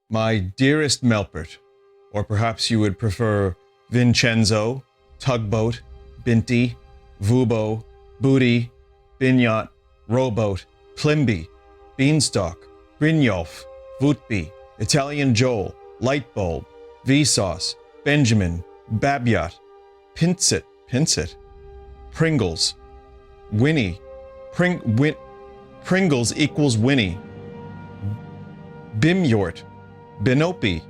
My dearest Melpert, or perhaps you would prefer Vincenzo, Tugboat, Binti, Vubo, Booty, Binyot, Rowboat, Plimby, Beanstalk, Brynjolf, Vootby, Italian Joel, Lightbulb, Vsauce, Benjamin, Babyot, Pincet, Pringles, Winnie, Pringles equals Winnie, Bimyort, Binopi,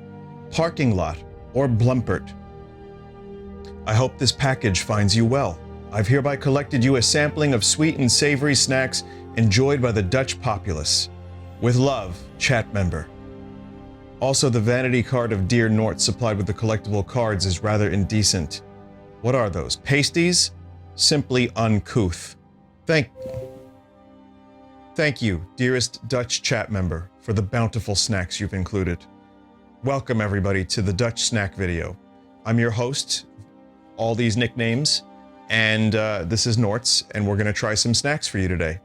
Parking Lot, or Blumpert. I hope this package finds you well. I've hereby collected you a sampling of sweet and savory snacks enjoyed by the Dutch populace. With love, chat member. Also, the vanity card of Dear Nort supplied with the collectible cards is rather indecent. What are those? Pasties? Simply uncouth. Thank you, dearest Dutch chat member, for the bountiful snacks you've included. Welcome everybody to the Dutch snack video. I'm your host, all these nicknames, and this is Norts, and we're gonna try some snacks for you today.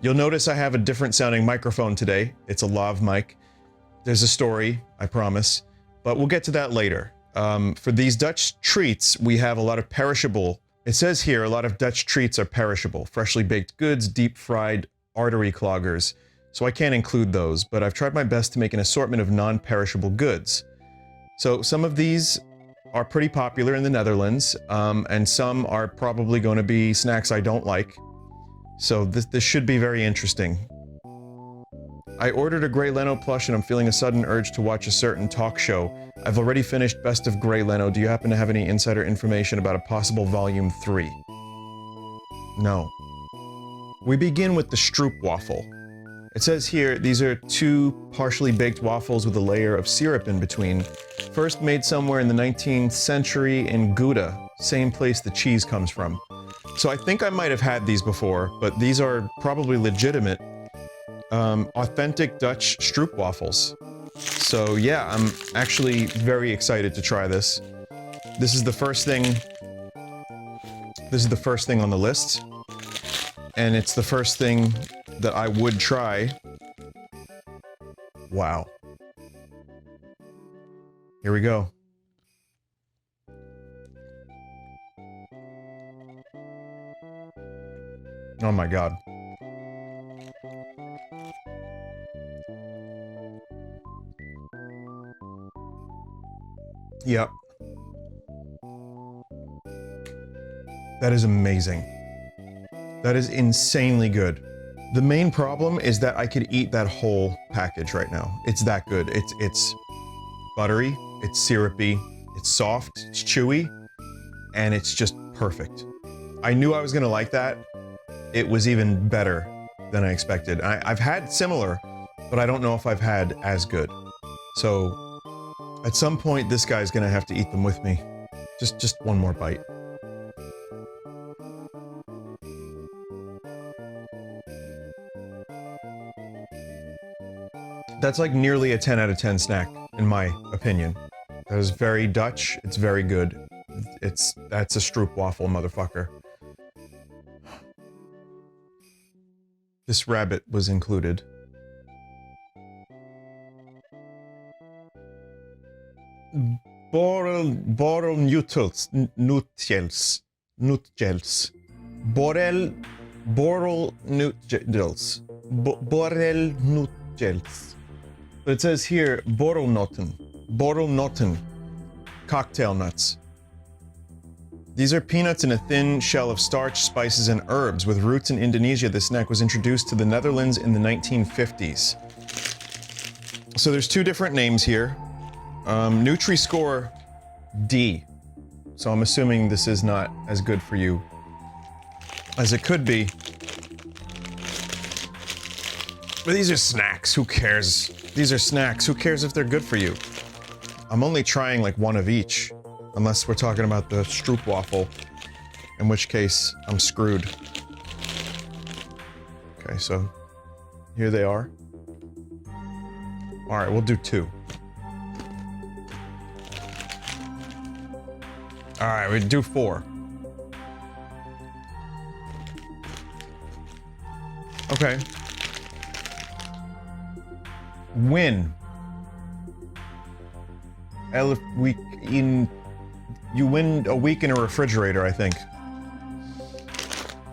You'll notice I have a different sounding microphone today. It's a lav mic. There's a story, I promise, but we'll get to that later. For these Dutch treats, we have a lot of perishable. It says here a lot of Dutch treats are perishable. Freshly baked goods, deep fried artery cloggers. So I can't include those, but I've tried my best to make an assortment of non-perishable goods. So some of these are pretty popular in the Netherlands, and some are probably going to be snacks I don't like. So this should be very interesting. I ordered a Grey Leno plush and I'm feeling a sudden urge to watch a certain talk show. I've already finished Best of Grey Leno. Do you happen to have any insider information about a possible Volume 3? No. We begin with the Stroopwafel. It says here, these are 2 partially baked waffles with a layer of syrup in between. First made somewhere in the 19th century in Gouda, same place the cheese comes from. So I think I might have had these before, but these are probably legitimate, authentic Dutch Stroopwafels. So yeah, I'm actually very excited to try this. This is the first thing on the list. And it's the first thing that I would try. Wow. Here we go. Oh my god. Yep. That is amazing. That is insanely good. The main problem is that I could eat that whole package right now. It's that good. It's buttery, it's syrupy, it's soft, it's chewy, and it's just perfect. I knew I was gonna like that. It was even better than I expected. I've had similar, but I don't know if I've had as good. So at some point, this guy's gonna have to eat them with me. Just one more bite. That's like nearly a 10 out of 10 snack, in my opinion. That is very Dutch, it's very good. That's a Stroopwafel, motherfucker. This rabbit was included. Borrel nutels. But it says here, borrelnoten, cocktail nuts. These are peanuts in a thin shell of starch, spices, and herbs. With roots in Indonesia, this snack was introduced to the Netherlands in the 1950s. So there's 2 different names here. Nutri-Score D. So I'm assuming this is not as good for you as it could be. But these are snacks, who cares? These are snacks, who cares if they're good for you? I'm only trying like one of each, unless we're talking about the Stroopwafel, in which case I'm screwed. Okay, so here they are. All right, we'll do 2. All right, we do 4. Okay. Win. 11 week in... You win a week in a refrigerator, I think.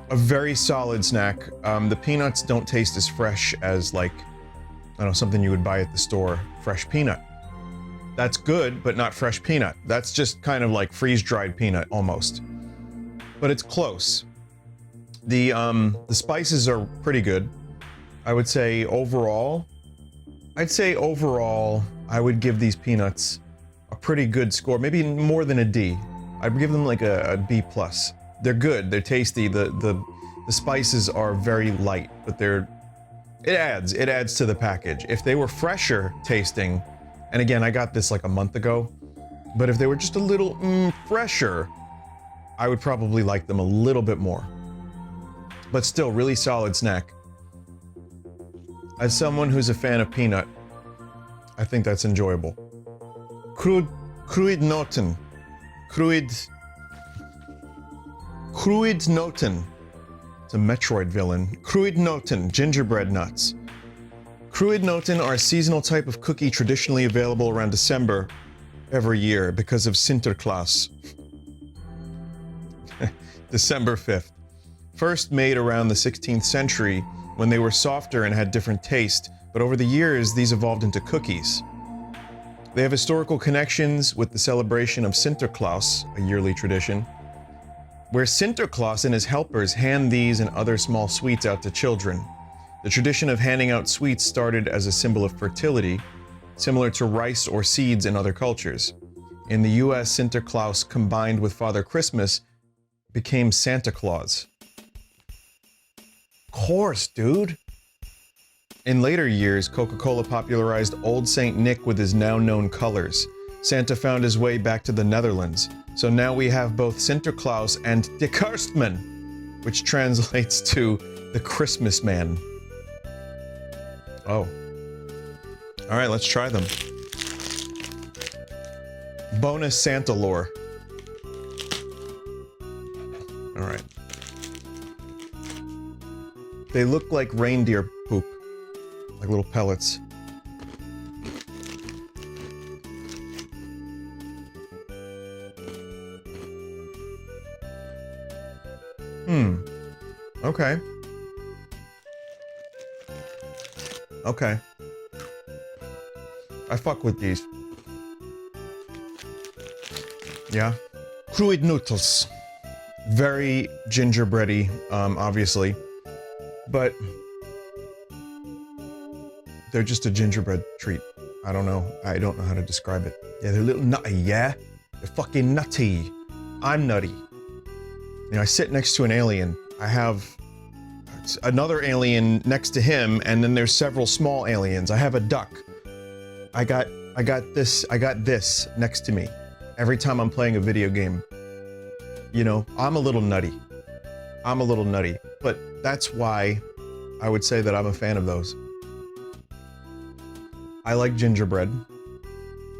A very solid snack. The peanuts don't taste as fresh as, like, I don't know, something you would buy at the store. Fresh peanut. That's good, but not fresh peanut. That's just kind of like freeze-dried peanut, almost. But it's close. The spices are pretty good. I would say overall, I would give these peanuts a pretty good score, maybe more than a D. I'd give them like a B+. They're good, they're tasty, the spices are very light, but it adds to the package. If they were fresher tasting, and again, I got this like a month ago, but if they were just a little fresher, I would probably like them a little bit more. But still, really solid snack. As someone who's a fan of peanut, I think that's enjoyable. Kruidnoten. Kruidnoten. It's a Metroid villain. Kruidnoten, gingerbread nuts. Kruidnoten are a seasonal type of cookie traditionally available around December every year because of Sinterklaas. December 5th. First made around the 16th century when they were softer and had different taste, but over the years these evolved into cookies. They have historical connections with the celebration of Sinterklaas, a yearly tradition, where Sinterklaas and his helpers hand these and other small sweets out to children. The tradition of handing out sweets started as a symbol of fertility, similar to rice or seeds in other cultures. In the US, Sinterklaas combined with Father Christmas became Santa Claus. Course, dude. In later years, Coca-Cola popularized Old Saint Nick with his now known colors. Santa found his way back to the Netherlands, so now we have both Sinterklaas and De Kerstman, which translates to the Christmas man. Oh. Alright, let's try them. Bonus Santa lore. Alright. They look like reindeer poop. Like little pellets. Okay. Okay. I fuck with these. Yeah. Kruidnootels. Very gingerbready, obviously. But they're just a gingerbread treat. I don't know how to describe it. Yeah, they're a little nutty, yeah? They're fucking nutty. I'm nutty. You know, I sit next to an alien. I have another alien next to him, and then there's several small aliens. I have a duck. I got this next to me. Every time I'm playing a video game. You know, I'm a little nutty. But that's why I would say that I'm a fan of those. I like gingerbread.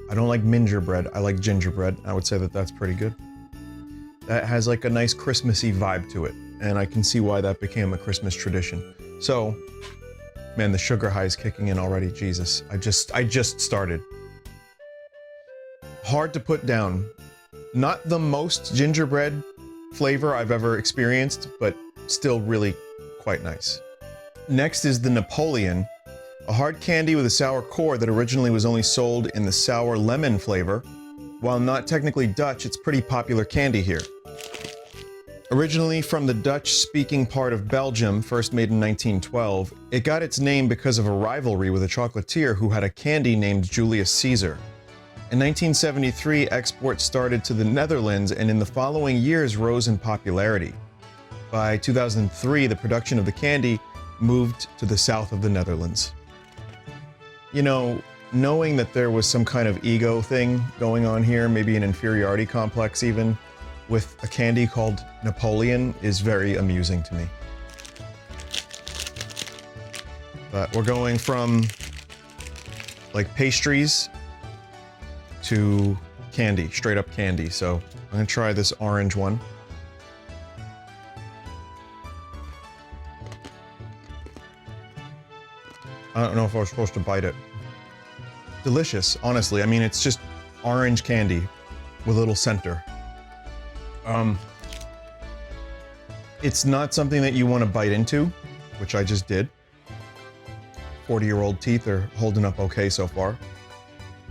I don't like mingerbread. I like gingerbread. I would say that that's pretty good. That has like a nice Christmassy vibe to it, and I can see why that became a Christmas tradition. So, man, the sugar high is kicking in already. Jesus, I just started. Hard to put down. Not the most gingerbread flavor I've ever experienced, but still really quite nice. Next is the Napoleon, a hard candy with a sour core that originally was only sold in the sour lemon flavor. While not technically Dutch, it's pretty popular candy here. Originally from the Dutch-speaking part of Belgium, first made in 1912, it got its name because of a rivalry with a chocolatier who had a candy named Julius Caesar. In 1973, exports started to the Netherlands, and in the following years rose in popularity. By 2003, the production of the candy moved to the south of the Netherlands. You know, knowing that there was some kind of ego thing going on here, maybe an inferiority complex even, with a candy called Napoleon is very amusing to me. But we're going from like pastries to candy, straight up candy. So I'm gonna try this orange one. I don't know if I was supposed to bite it. Delicious, honestly. I mean, it's just orange candy with a little center. It's not something that you want to bite into, which I just did. 40-year-old teeth are holding up okay so far.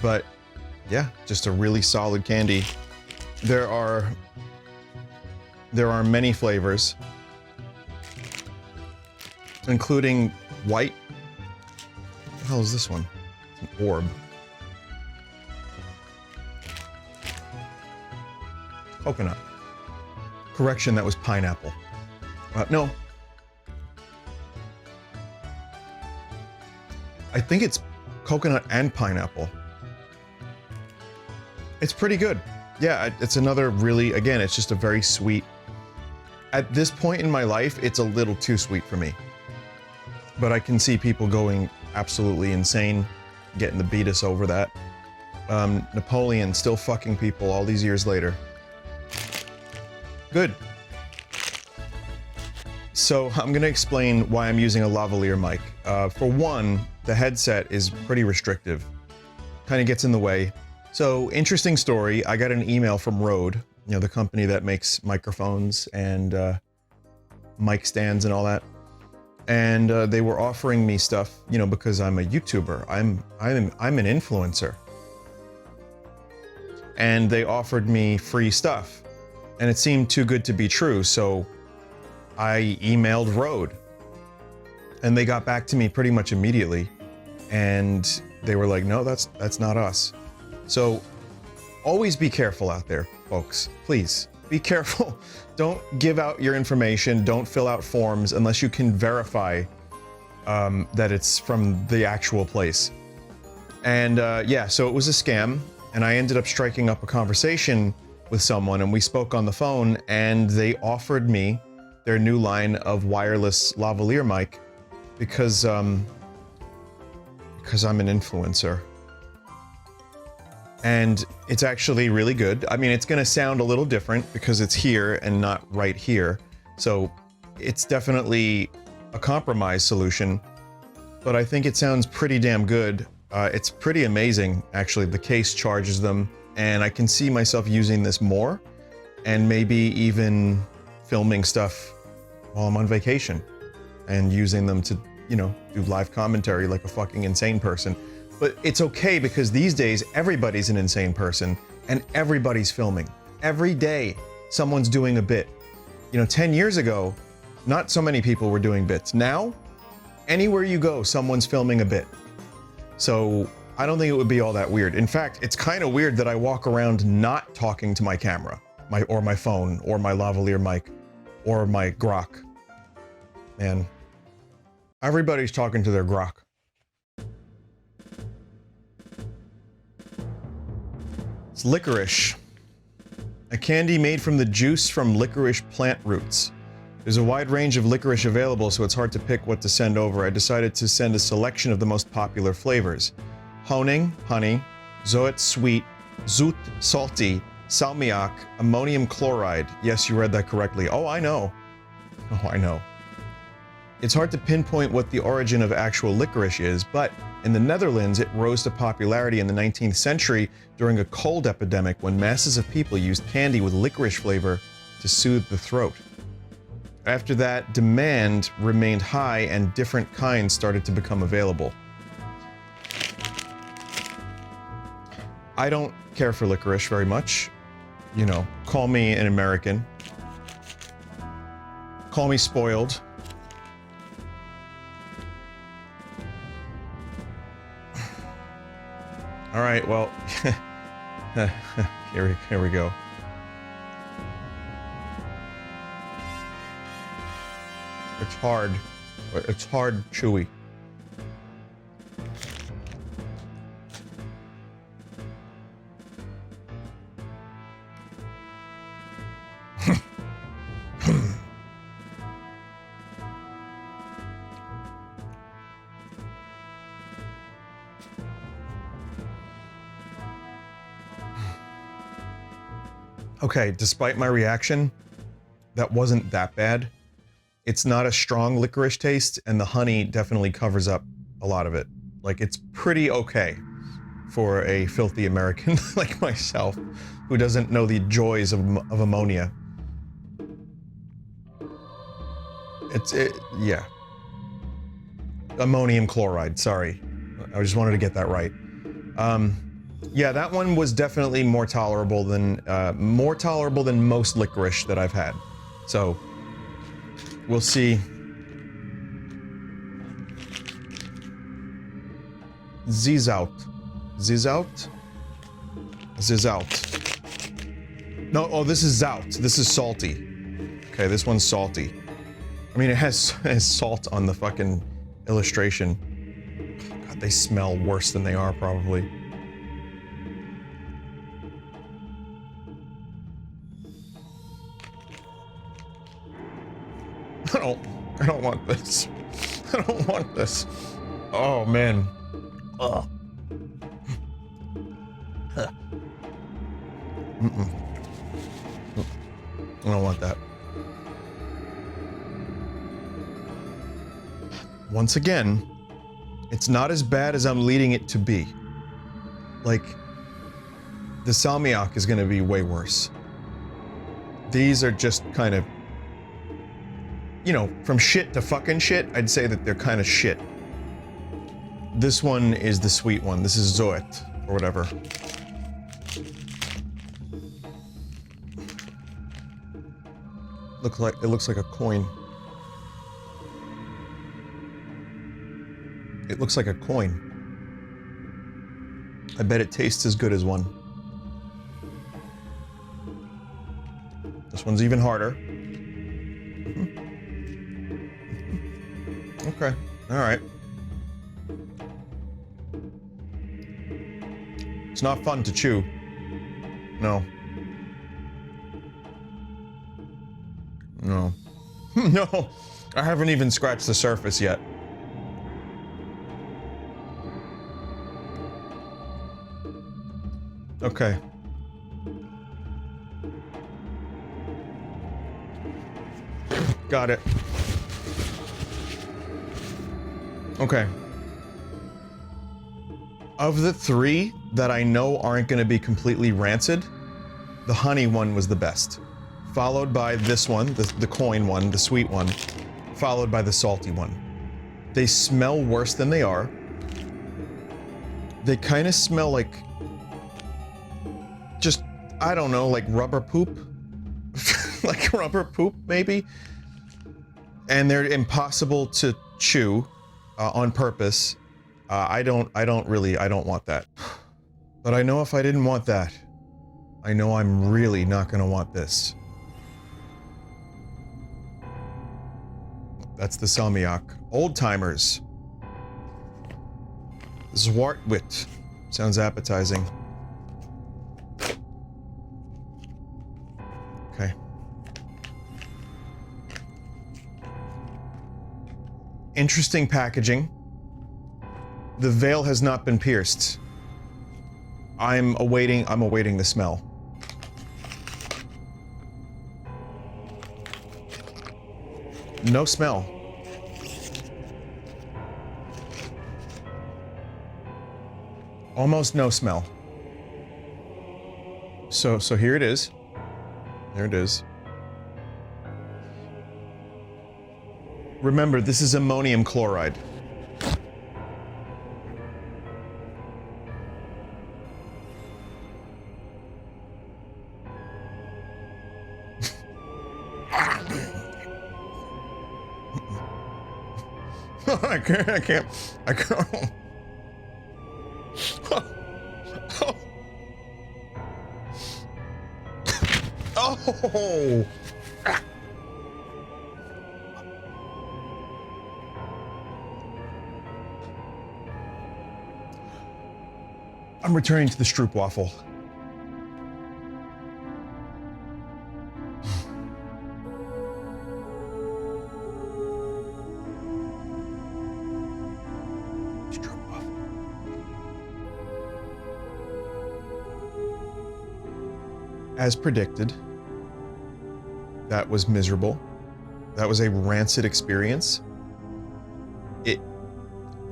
But yeah, just a really solid candy. There are many flavors, including white. What the hell is this one? It's an orb. Coconut. Correction, that was pineapple. No. I think it's coconut and pineapple. It's pretty good. Yeah, it's another really, again, it's just a very sweet. At this point in my life, it's a little too sweet for me. But I can see people going absolutely insane, getting the beatus over that. Napoleon still fucking people all these years later. Good. So I'm gonna explain why I'm using a lavalier mic. For one, the headset is pretty restrictive. Kind of gets in the way. So, interesting story, I got an email from Rode, you know, the company that makes microphones and mic stands and all that. And they were offering me stuff, you know, because I'm a YouTuber. I'm an influencer. And they offered me free stuff. And it seemed too good to be true, so I emailed Rode. And they got back to me pretty much immediately. And they were like, no, that's not us. So always be careful out there, folks. Please be careful. Don't give out your information. Don't fill out forms unless you can verify that it's from the actual place. And yeah, so it was a scam. And I ended up striking up a conversation with someone, and we spoke on the phone, and they offered me their new line of wireless lavalier mic because I'm an influencer. And it's actually really good. I mean, it's gonna sound a little different because it's here and not right here. So it's definitely a compromise solution, but I think it sounds pretty damn good. It's pretty amazing, actually. The case charges them, and I can see myself using this more and maybe even filming stuff while I'm on vacation and using them to, you know, do live commentary like a fucking insane person. But it's okay because these days everybody's an insane person and everybody's filming. Every day someone's doing a bit. You know, 10 years ago, not so many people were doing bits. Now, anywhere you go, someone's filming a bit. So I don't think it would be all that weird. In fact, it's kind of weird that I walk around not talking to my camera, or my phone, or my lavalier mic, or my grok. Man, everybody's talking to their grok. It's licorice, a candy made from the juice from licorice plant roots. There's a wide range of licorice available, so it's hard to pick what to send over. I decided to send a selection of the most popular flavors. Honing, honey, zoet, sweet, zoet, salty, salmiak, ammonium chloride. Yes, you read that correctly. Oh, I know. Oh, I know. It's hard to pinpoint what the origin of actual licorice is, but in the Netherlands, it rose to popularity in the 19th century during a cold epidemic when masses of people used candy with licorice flavor to soothe the throat. After that, demand remained high and different kinds started to become available. I don't care for licorice very much. You know, call me an American. Call me spoiled. All right, well, here we go. It's hard. It's hard, chewy. Okay, despite my reaction, that wasn't that bad. It's not a strong licorice taste, and the honey definitely covers up a lot of it. Like, it's pretty okay for a filthy American like myself, who doesn't know the joys of ammonia. Yeah. Ammonium chloride, sorry. I just wanted to get that right. Yeah, that one was definitely more tolerable than most licorice that I've had. So, we'll see. Zizout. Zizout? Zizout. No, oh, this is Zout. This is salty. Okay, this one's salty. I mean, it has salt on the fucking illustration. God, they smell worse than they are, probably. I don't want this. I don't want this. Oh, man. Ugh. I don't want that. Once again, it's not as bad as I'm leading it to be. Like, the salmiak is gonna be way worse. These are just kind of, you know, from shit to fucking shit, I'd say that they're kind of shit. This one is the sweet one. This is Zoet, or whatever. It looks like a coin. It looks like a coin. I bet it tastes as good as one. This one's even harder. Okay, all right. It's not fun to chew. No. No. No, I haven't even scratched the surface yet. Okay. Got it. Okay. Of the three that I know aren't going to be completely rancid, the honey one was the best. Followed by this one, the coin one, the sweet one, followed by the salty one. They smell worse than they are. They kind of smell like, just, I don't know, like rubber poop? Like rubber poop, maybe? And they're impossible to chew on purpose. I don't want that. But I know if I didn't want that, I know I'm really not gonna want this. That's the salmiak. Old timers. Zwartwit. Sounds appetizing. Okay. Interesting packaging. The veil has not been pierced. I'm awaiting the smell. No smell. Almost no smell. So here it is. There it is. Remember, this is ammonium chloride. I can't. Oh! I'm returning to the Stroopwafel. As predicted, that was miserable. That was a rancid experience.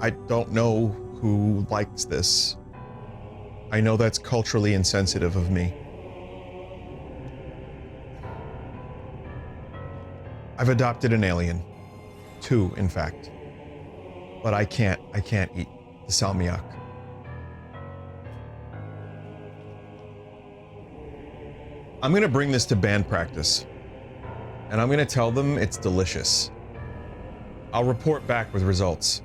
I don't know who likes this. I know that's culturally insensitive of me. I've adopted an alien. 2, in fact. But I can't eat the salmiak. I'm gonna bring this to band practice. And I'm gonna tell them it's delicious. I'll report back with results.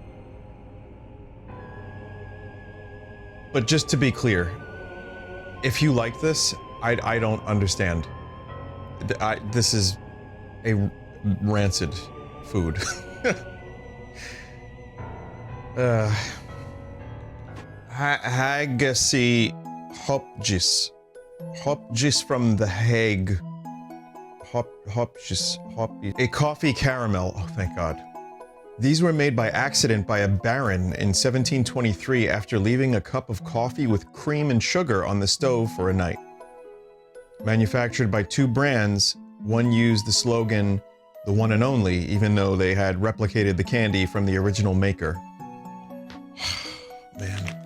But just to be clear, if you like this, I don't understand. This is a rancid food. Haggisi hopjis. Hopjis from The Hague. Hopjis. A coffee caramel. Oh, thank God. These were made by accident by a baron in 1723 after leaving a cup of coffee with cream and sugar on the stove for a night. Manufactured by 2 brands, one used the slogan, "The one and only," even though they had replicated the candy from the original maker. Man.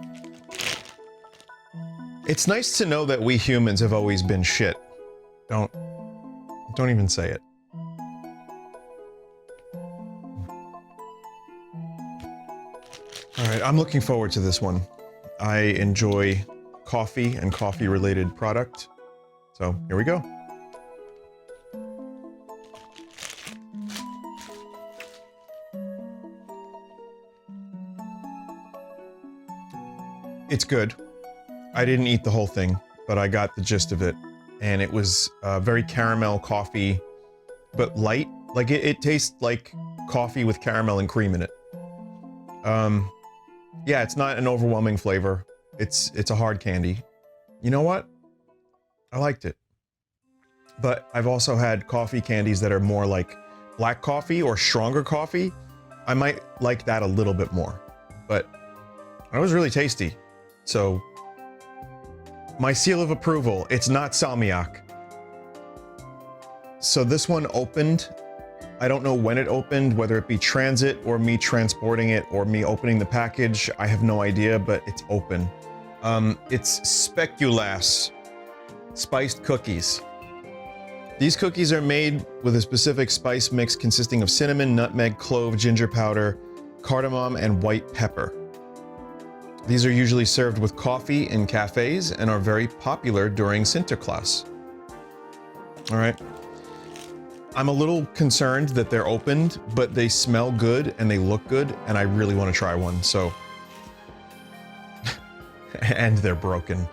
It's nice to know that we humans have always been shit. Don't even say it. Alright, I'm looking forward to this one. I enjoy coffee and coffee-related product. So, here we go. It's good. I didn't eat the whole thing, but I got the gist of it. And it was very caramel coffee, but light. Like, it tastes like coffee with caramel and cream in it. Yeah, it's not an overwhelming flavor. It's a hard candy. You know what? I liked it. But I've also had coffee candies that are more like black coffee or stronger coffee. I might like that a little bit more. But it was really tasty. So, my seal of approval, it's not salmiak. So this one opened. I don't know when it opened, whether it be transit or me transporting it or me opening the package. I have no idea, but it's open. It's Speculaas spiced cookies. These cookies are made with a specific spice mix consisting of cinnamon, nutmeg, clove, ginger powder, cardamom, and white pepper. These are usually served with coffee in cafes and are very popular during Sinterklaas. All right. I'm a little concerned that they're opened, but they smell good and they look good, and I really want to try one, so. And they're broken.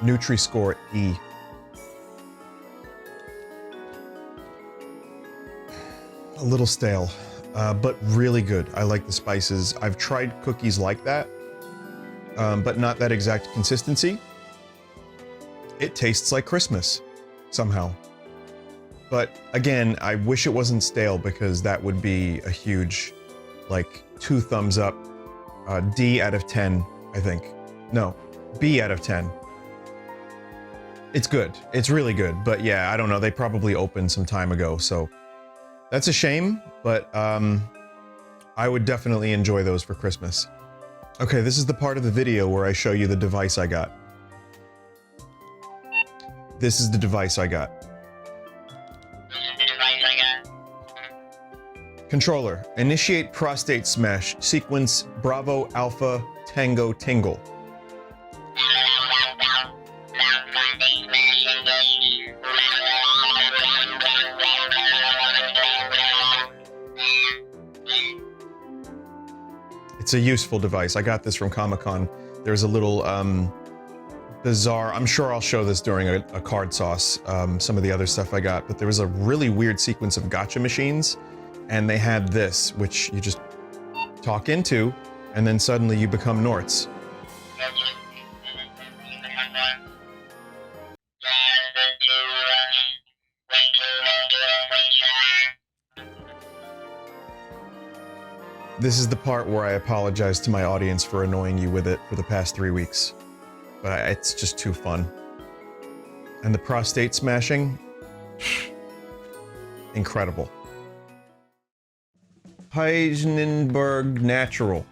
Nutri-Score E. A little stale, but really good. I like the spices. I've tried cookies like that, but not that exact consistency. It tastes like Christmas, somehow. But again, I wish it wasn't stale because that would be a huge, like, 2 thumbs up, D out of 10, I think. No, B out of 10. It's good. It's really good. But yeah, I don't know. They probably opened some time ago, so that's a shame, but I would definitely enjoy those for Christmas. Okay, this is the part of the video where I show you the device I got. This is the device I got. Controller. Initiate prostate smash. Sequence Bravo Alpha Tango Tingle. It's a useful device. I got this from Comic-Con. There's a little bizarre, I'm sure I'll show this during a card sauce, some of the other stuff I got, but there was a really weird sequence of gacha machines, and they had this, which you just talk into, and then suddenly you become Norts. This is the part where I apologize to my audience for annoying you with it for the past 3 weeks. But it's just too fun. And the prostate smashing, incredible. Heisenberg Natural.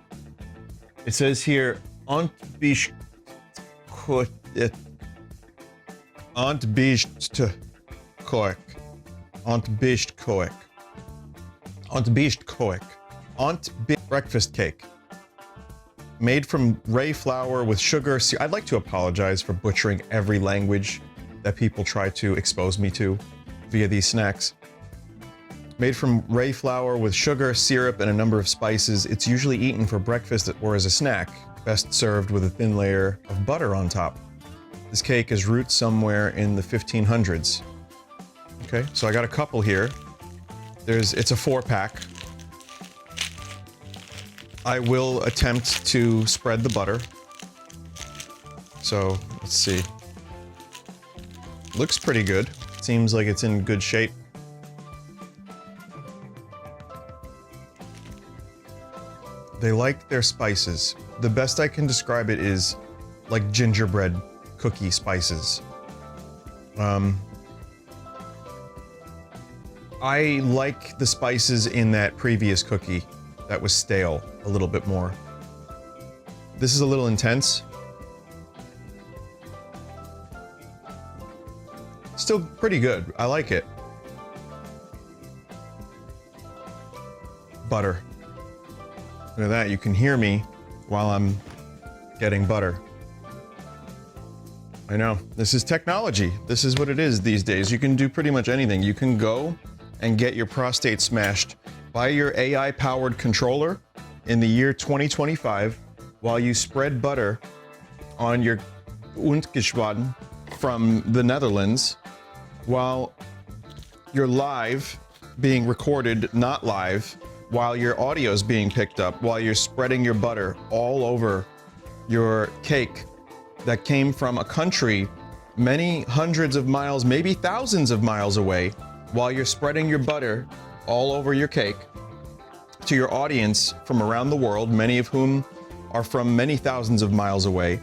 It says here, Ontbischt Koek. Ontbischt Koek. Ontbischt Koek. Ontbischt Koek. Ontbischt breakfast cake. Made from rye flour with sugar. I'd like to apologize for butchering every language that people try to expose me to via these snacks. Made from rye flour with sugar, syrup, and a number of spices, it's usually eaten for breakfast or as a snack, best served with a thin layer of butter on top. This cake has roots somewhere in the 1500s. Okay, so I got a couple here. It's a 4-pack. I will attempt to spread the butter. So, let's see. Looks pretty good. Seems like it's in good shape. They like their spices. The best I can describe it is like gingerbread cookie spices. I like the spices in that previous cookie that was stale a little bit more. This is a little intense. Still pretty good. I like it. Butter. Look at that, you can hear me while I'm getting butter. I know, this is technology. This is what it is these days. You can do pretty much anything. You can go and get your prostate smashed by your AI-powered controller in the year 2025 while you spread butter on your Undgeschwaden from the Netherlands while you're live, being recorded, not live, while your audio is being picked up, while you're spreading your butter all over your cake that came from a country many hundreds of miles, maybe thousands of miles away, while you're spreading your butter all over your cake to your audience from around the world, many of whom are from many thousands of miles away,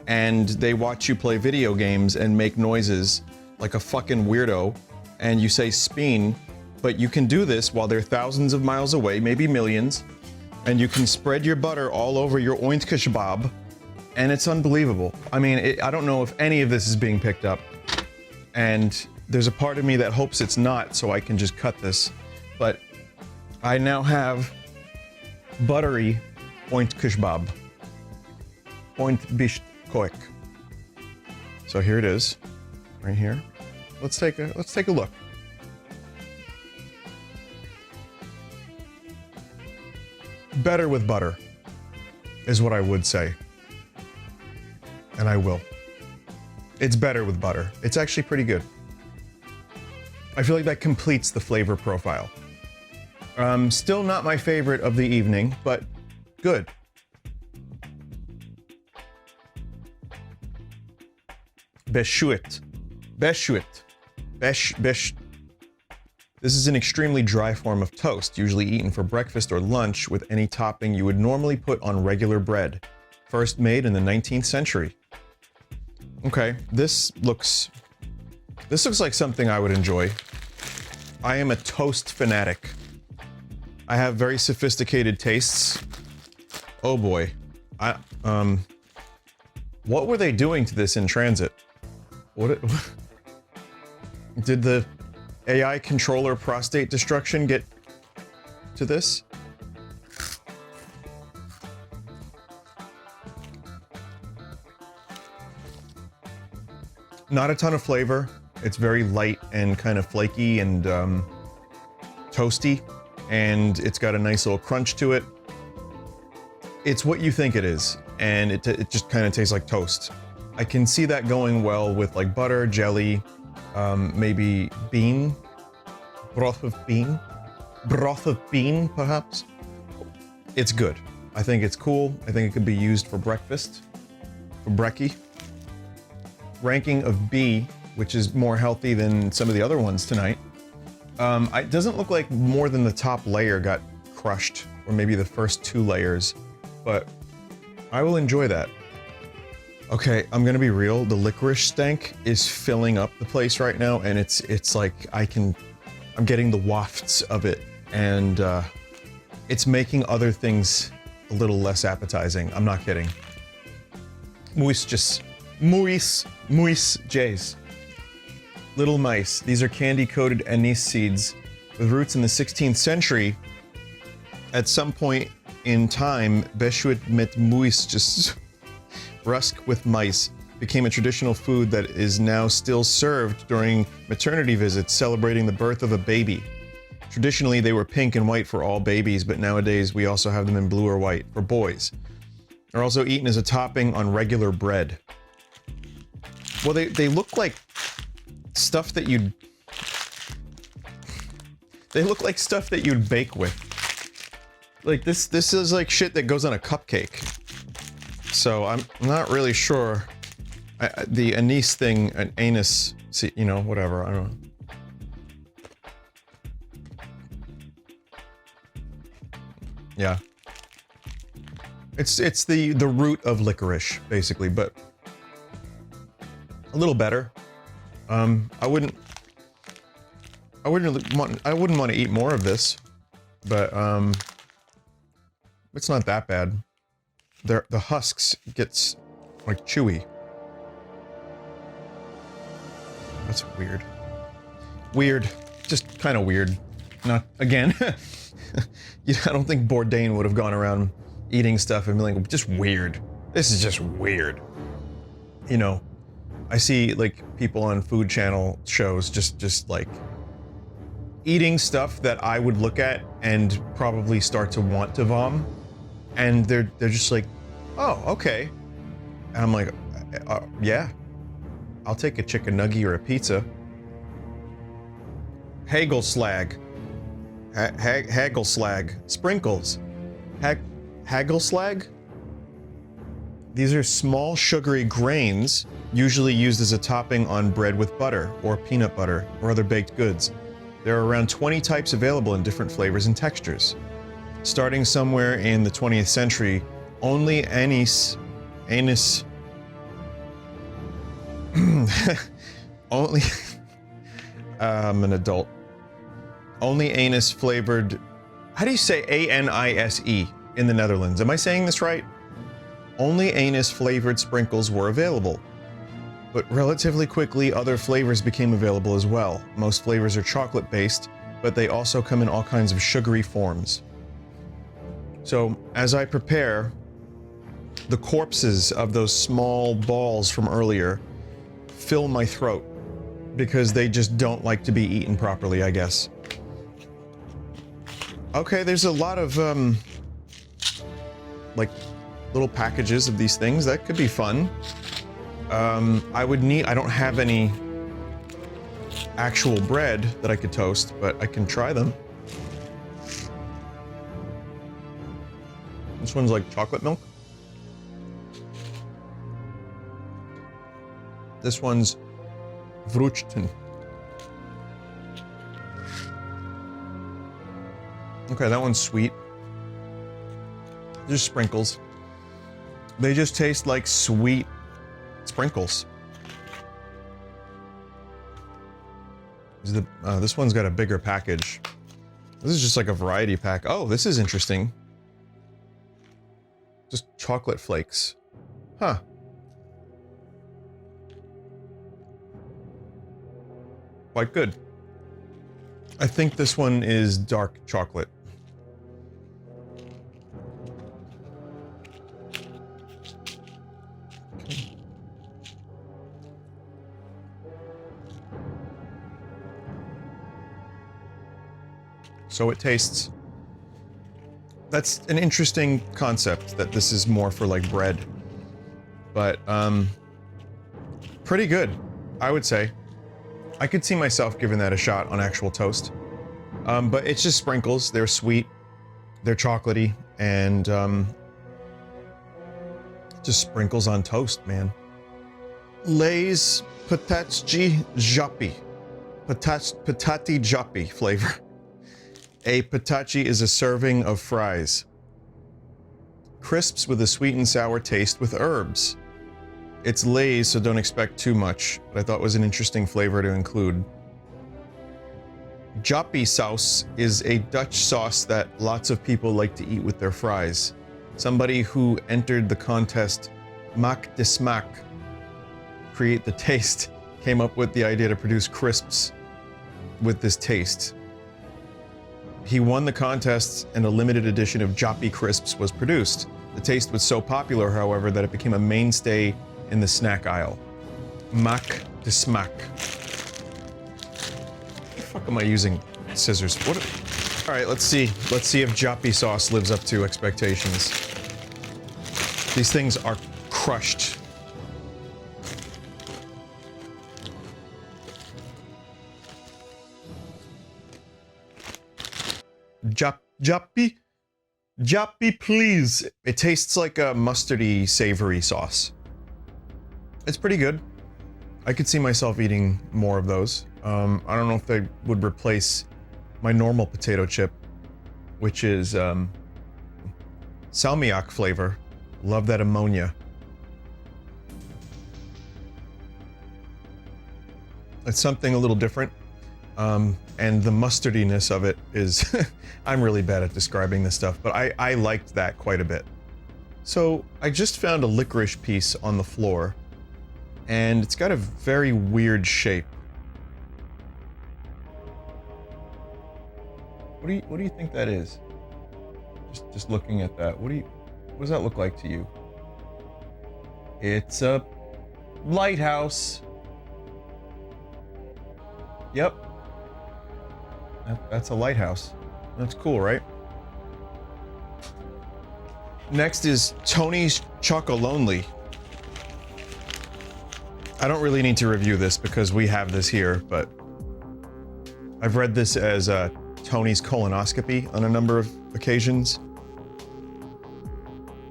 and they watch you play video games and make noises like a fucking weirdo, and you say speen, but you can do this while they're thousands of miles away, maybe millions, and you can spread your butter all over your ointkeshbab, and it's unbelievable. I mean, I don't know if any of this is being picked up, and there's a part of me that hopes it's not, so I can just cut this, but I now have buttery ointkeshbab. Ointbischt Koek. So here it is, right here. Let's take a look. Better with butter, is what I would say. And I will. It's better with butter. It's actually pretty good. I feel like that completes the flavor profile. Still not my favorite of the evening, but good. Beschuit. Beschuit. Besh. This is an extremely dry form of toast, usually eaten for breakfast or lunch with any topping you would normally put on regular bread. First made in the 19th century. Okay, this looks like something I would enjoy. I am a toast fanatic. I have very sophisticated tastes. Oh boy. What were they doing to this in transit? Did the AI controller prostate destruction get to this? Not a ton of flavor. It's very light and kind of flaky and toasty, and it's got a nice little crunch to it. It's what you think it is, and it just kind of tastes like toast. I can see that going well with like butter, jelly, maybe broth of bean, perhaps. It's good. I think it's cool. I think it could be used for breakfast, for brekkie. Ranking of B, which is more healthy than some of the other ones tonight. It doesn't look like more than the top layer got crushed, or maybe the first 2 layers, but I will enjoy that. Okay, I'm gonna be real. The licorice stank is filling up the place right now, and it's like I'm getting the wafts of it, and it's making other things a little less appetizing. I'm not kidding. Muis jays. Little mice. These are candy-coated anise seeds with roots in the 16th century. At some point in time, Beshuit met muis, just rusk with mice, became a traditional food that is now still served during maternity visits celebrating the birth of a baby. Traditionally, they were pink and white for all babies, but nowadays we also have them in blue or white for boys. They're also eaten as a topping on regular bread. Well, they look like stuff that you'd... They look like stuff that you'd bake with. Like, this is like shit that goes on a cupcake. So I'm not really sure. The anise thing, an anise, see, you know, whatever, I don't know. Yeah. It's the root of licorice, basically, but a little better. I wouldn't want to eat more of this, but it's not that bad. The husks gets like chewy. That's weird. Weird. Just kind of weird. Not again. I don't think Bourdain would have gone around eating stuff and being like, just weird. This is just weird. You know, I see like people on Food Channel shows just like eating stuff that I would look at and probably start to want to vom, and they're just like, oh, okay. And I'm like, yeah, I'll take a chicken nugget or a pizza. Hagelslag. Hagelslag. Sprinkles. Hagelslag? These are small sugary grains, usually used as a topping on bread with butter, or peanut butter, or other baked goods. There are around 20 types available in different flavors and textures. Starting somewhere in the 20th century, only anise... only... I'm an adult. Only anise flavored... How do you say A-N-I-S-E in the Netherlands? Am I saying this right? Only anise flavored sprinkles were available. But relatively quickly, other flavors became available as well. Most flavors are chocolate based, but they also come in all kinds of sugary forms. So, as I prepare, the corpses of those small balls from earlier fill my throat, because they just don't like to be eaten properly, I guess. Okay, there's a lot of, like, little packages of these things. That could be fun. I don't have any actual bread that I could toast, but I can try them. This one's like chocolate milk. This one's Vruchten. Okay, that one's sweet. Just sprinkles. They just taste like sweet sprinkles. This one's got a bigger package. This is just like a variety pack. Oh, this is interesting. Just chocolate flakes. Huh. Quite good. I think this one is dark chocolate. Okay. So it tastes... That's an interesting concept, that this is more for like bread. But, pretty good, I would say. I could see myself giving that a shot on actual toast. But it's just sprinkles. They're sweet, they're chocolatey, and just sprinkles on toast, man. Lay's Patatji Jappi. Patati Jappi flavor. A patachi is a serving of fries. Crisps with a sweet and sour taste with herbs. It's Lay's, so don't expect too much, but I thought it was an interesting flavor to include. Jappi sauce is a Dutch sauce that lots of people like to eat with their fries. somebody who entered the contest Mac de Smack, Create the Taste, came up with the idea to produce crisps with this taste. He won the contest and a limited edition of Joppy Crisps was produced. The taste was so popular, however, that it became a mainstay in the snack aisle. Mac de Smack. What the fuck am I using scissors? What? All right, let's see. Let's see if Joppy sauce lives up to expectations. These things are crushed. Joppy, please. It tastes like a mustardy, savory sauce. It's pretty good. I could see myself eating more of those. I don't know if they would replace my normal potato chip, which is salmiak flavor. Love that ammonia. It's something a little different. And the mustardiness of it is, I'm really bad at describing this stuff, but I liked that quite a bit. So I just found a licorice piece on the floor, and it's got a very weird shape. What do you think that is? Just looking at that, what does that look like to you? It's a lighthouse. Yep. That's a lighthouse. That's cool, right? Next is Tony's Chocolonely. I don't really need to review this because we have this here, but I've read this as Tony's colonoscopy on a number of occasions.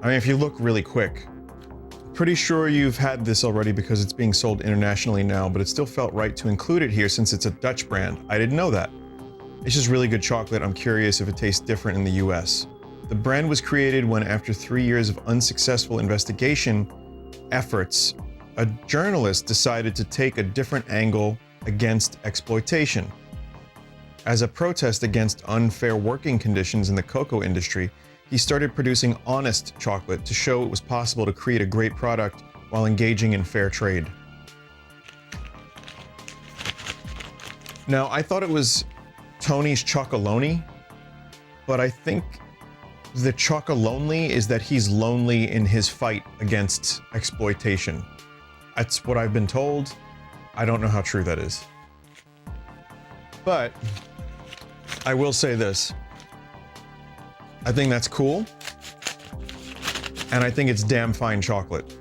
I mean, if you look really quick, pretty sure you've had this already because it's being sold internationally now, but it still felt right to include it here since it's a Dutch brand. I didn't know that. It's just really good chocolate. I'm curious if it tastes different in the US. The brand was created when, after 3 years of unsuccessful investigation efforts, a journalist decided to take a different angle against exploitation. As a protest against unfair working conditions in the cocoa industry, he started producing honest chocolate to show it was possible to create a great product while engaging in fair trade. Now, I thought it was Tony's Chocolonely, but I think the Chocolonely is that he's lonely in his fight against exploitation. That's what I've been told. I don't know how true that is. But I will say this. I think that's cool. And I think it's damn fine chocolate.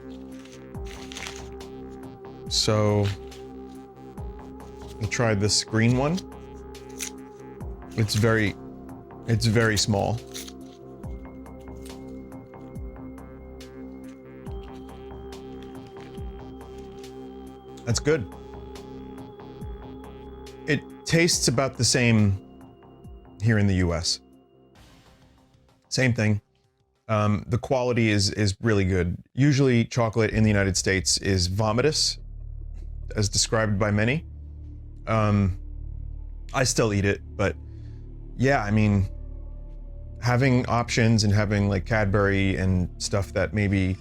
So we'll try this green one. It's very small. That's good. It tastes about the same here in the US. Same thing. The quality is really good. Usually chocolate in the United States is vomitous, as described by many. I still eat it, but yeah, I mean, having options and having like Cadbury and stuff that maybe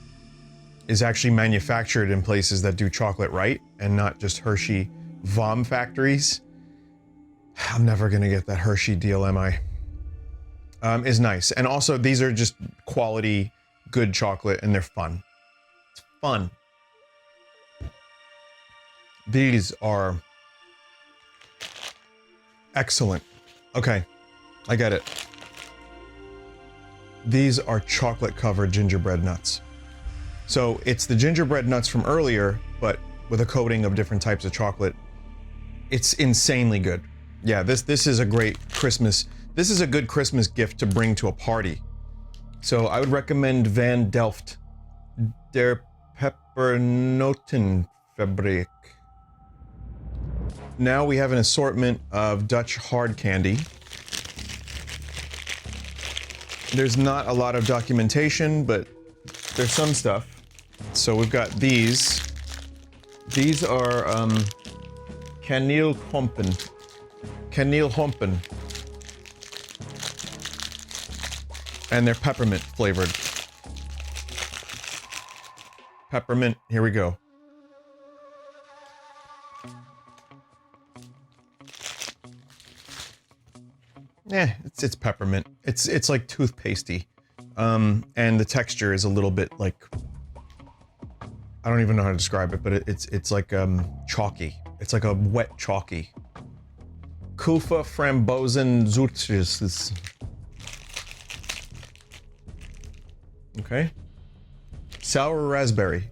is actually manufactured in places that do chocolate right and not just Hershey vom factories. I'm never gonna get that Hershey deal, am I? Is nice. And also these are just quality, good chocolate and they're fun. It's fun. These are excellent. Okay, I get it. These are chocolate covered gingerbread nuts. So it's the gingerbread nuts from earlier, but with a coating of different types of chocolate. It's insanely good. Yeah, this is a great Christmas. This is a good Christmas gift to bring to a party. So I would recommend Van Delft Der Pepernotenfabrik. Now we have an assortment of Dutch hard candy. There's not a lot of documentation, but there's some stuff. So we've got these. These are kanelhompen. And they're peppermint flavored. Peppermint. Here we go. Yeah, it's peppermint. It's like toothpastey. And the texture is a little bit like, I don't even know how to describe it, but it's like chalky. It's like a wet chalky. Kufa Frambozen Zutzes. Okay. Sour raspberry.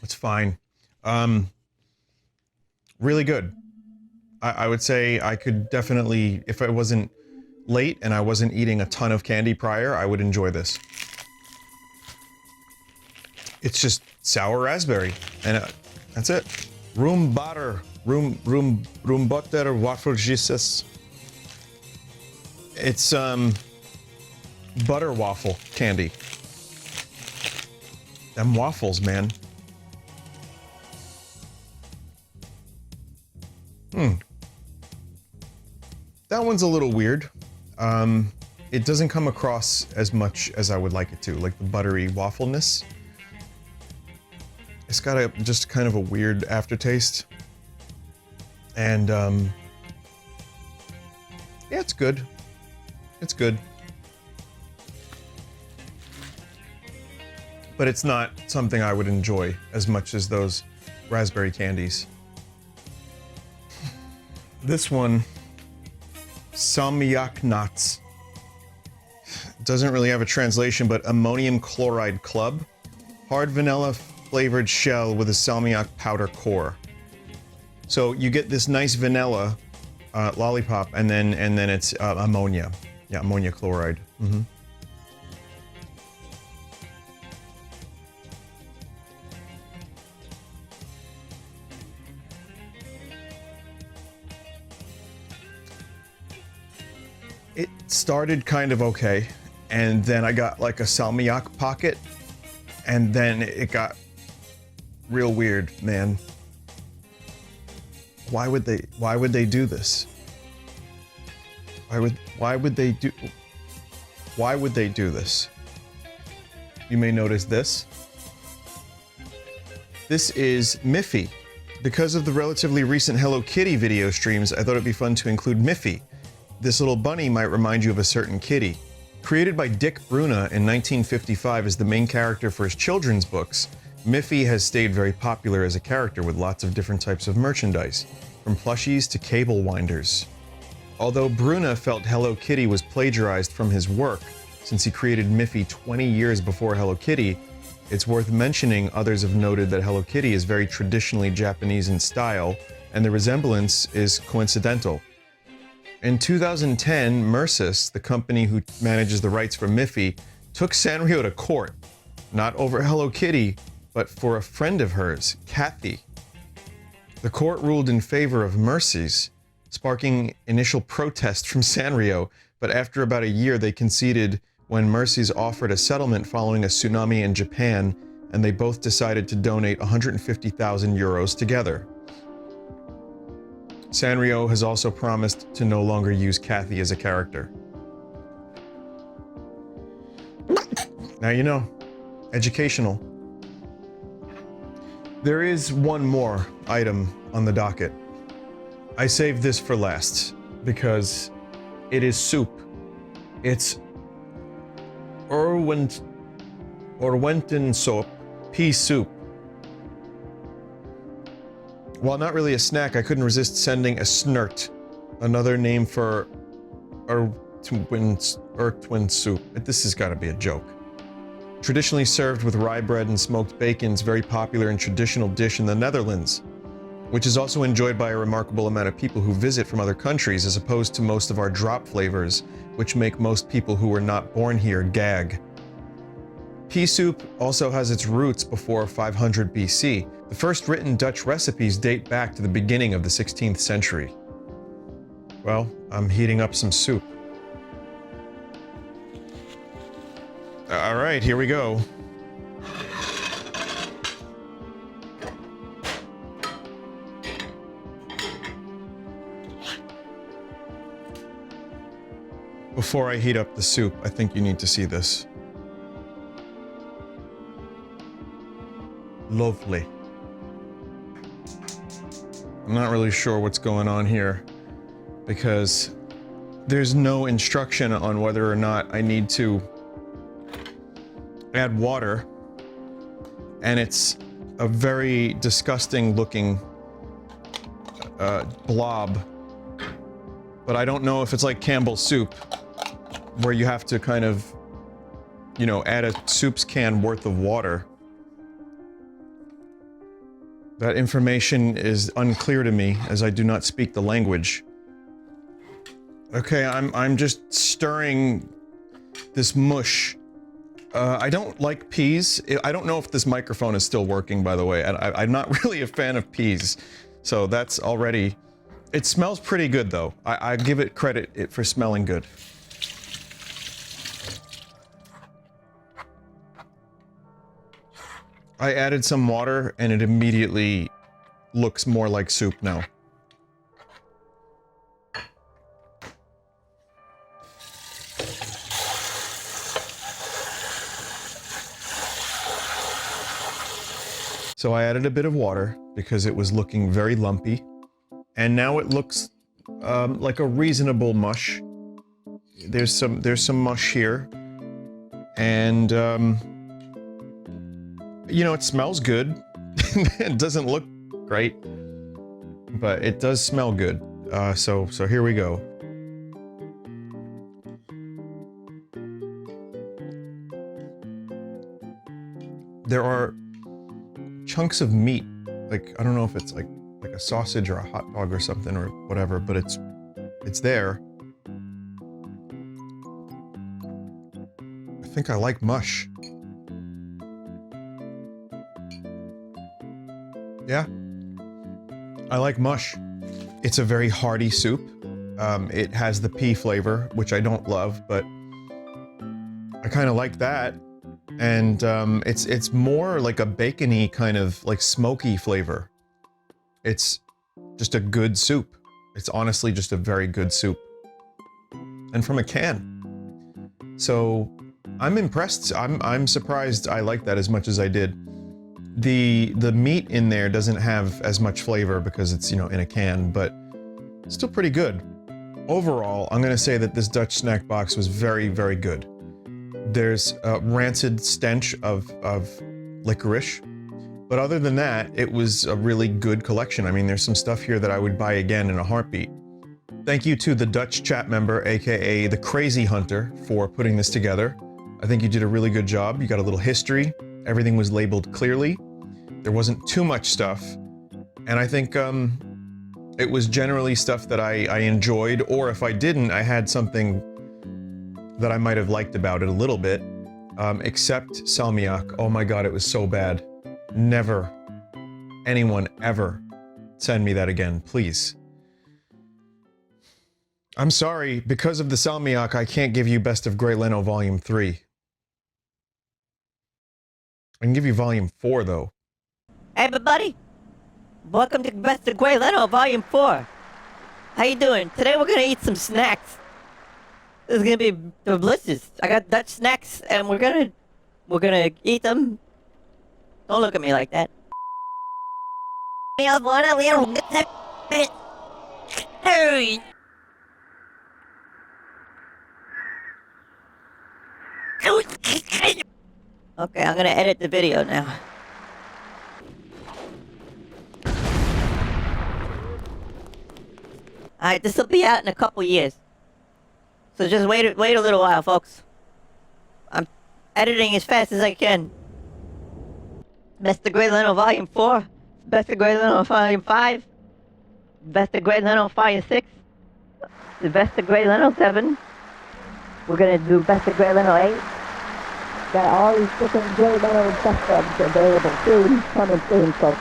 It's fine. Really good. I would say I could definitely, if I wasn't late and I wasn't eating a ton of candy prior, I would enjoy this. It's just sour raspberry, and that's it. Room butter, room butter waffle Jesus. It's butter waffle candy. Them waffles, man. That one's a little weird. It doesn't come across as much as I would like it to, like the buttery waffleness. It's got just kind of a weird aftertaste. And, yeah, it's good. It's good. But it's not something I would enjoy as much as those raspberry candies. This one, salmiak nuts. Doesn't really have a translation, but ammonium chloride club. Hard vanilla flavored shell with a salmiak powder core. So you get this nice vanilla lollipop, and then it's ammonia. Yeah, ammonia chloride. Mm-hmm. It started kind of okay, and then I got like a salmiak pocket, and then it got real weird, man. Why would they do this? Why would they do this? You may notice this. This is Miffy. Because of the relatively recent Hello Kitty video streams, I thought it'd be fun to include Miffy. This little bunny might remind you of a certain kitty. Created by Dick Bruna in 1955 as the main character for his children's books, Miffy has stayed very popular as a character with lots of different types of merchandise, from plushies to cable winders. Although Bruna felt Hello Kitty was plagiarized from his work, since he created Miffy 20 years before Hello Kitty, it's worth mentioning others have noted that Hello Kitty is very traditionally Japanese in style, and the resemblance is coincidental. In 2010, Mercis, the company who manages the rights for Miffy, took Sanrio to court, not over Hello Kitty, but for a friend of hers, Kathy. The court ruled in favor of Mercis, sparking initial protest from Sanrio, but after about a year they conceded when Mercis offered a settlement following a tsunami in Japan, and they both decided to donate 150,000 euros together. Sanrio has also promised to no longer use Kathy as a character. Now you know. Educational. There is one more item on the docket. I saved this for last because it is soup. It's Orwenten soap, pea soup. While not really a snack, I couldn't resist sending a snert, another name for Ertwin soup. This has got to be a joke. Traditionally served with rye bread and smoked bacon, it's very popular and traditional dish in the Netherlands, which is also enjoyed by a remarkable amount of people who visit from other countries, as opposed to most of our drop flavors, which make most people who were not born here gag. Pea soup also has its roots before 500 BC. The first written Dutch recipes date back to the beginning of the 16th century. Well, I'm heating up some soup. All right, here we go. Before I heat up the soup, I think you need to see this. Lovely. I'm not really sure what's going on here because there's no instruction on whether or not I need to add water, and it's a very disgusting looking blob. But I don't know if it's like Campbell's soup, where you have to kind of, you know, add a soup's can worth of water. That information is unclear to me, as I do not speak the language. Okay, I'm just stirring this mush. I don't like peas. I don't know if this microphone is still working, by the way. I'm not really a fan of peas, so that's already... It smells pretty good, though. I give it credit for smelling good. I added some water, and it immediately looks more like soup now. So I added a bit of water because it was looking very lumpy, and now it looks like a reasonable mush. There's some mush here, and you know, it smells good. It doesn't look great, but it does smell good. So here we go. There are chunks of meat, like, I don't know if it's like a sausage or a hot dog or something or whatever, but it's there. I think I like mush. Yeah, I like mush. It's a very hearty soup. It has the pea flavor, which I don't love, but I kind of like that. And it's more like a bacony kind of like smoky flavor. It's just a good soup. It's honestly just a very good soup. And from a can. So I'm impressed. I'm surprised I like that as much as I did. The meat in there doesn't have as much flavor because it's, you know, in a can, but still pretty good. Overall, I'm gonna say that this Dutch snack box was very, very good. There's a rancid stench of licorice, but other than that, it was a really good collection. I mean, there's some stuff here that I would buy again in a heartbeat. Thank you to the Dutch chat member, aka the Crazy Hunter, for putting this together. I think you did a really good job. You got a little history. Everything was labeled clearly. There wasn't too much stuff, and I think it was generally stuff that I enjoyed, or if I didn't, I had something that I might have liked about it a little bit, except salmiak. Oh my god, it was so bad. Never, anyone ever send me that again, please. I'm sorry, because of the salmiak, I can't give you Best of Grey Leno Volume 3. I can give you Volume 4, though. Hey everybody, welcome to Best of Grey Leno Volume 4. How you doing? Today we're gonna eat some snacks. This is gonna be delicious. I got Dutch snacks and we're gonna eat them. Don't look at me like that. I want a little bit. Hurry. Okay, I'm gonna edit the video now. Alright, this will be out in a couple years. So just wait a little while, folks. I'm editing as fast as I can. Best of Grey Leno Volume 4. Best of Grey Leno Volume 5. Best of Grey Leno Volume 6. The Best of Grey Leno 7. We're gonna do Best of Grey Leno 8. Got all these different Grey Leno best ofs available soon. Coming soon, folks.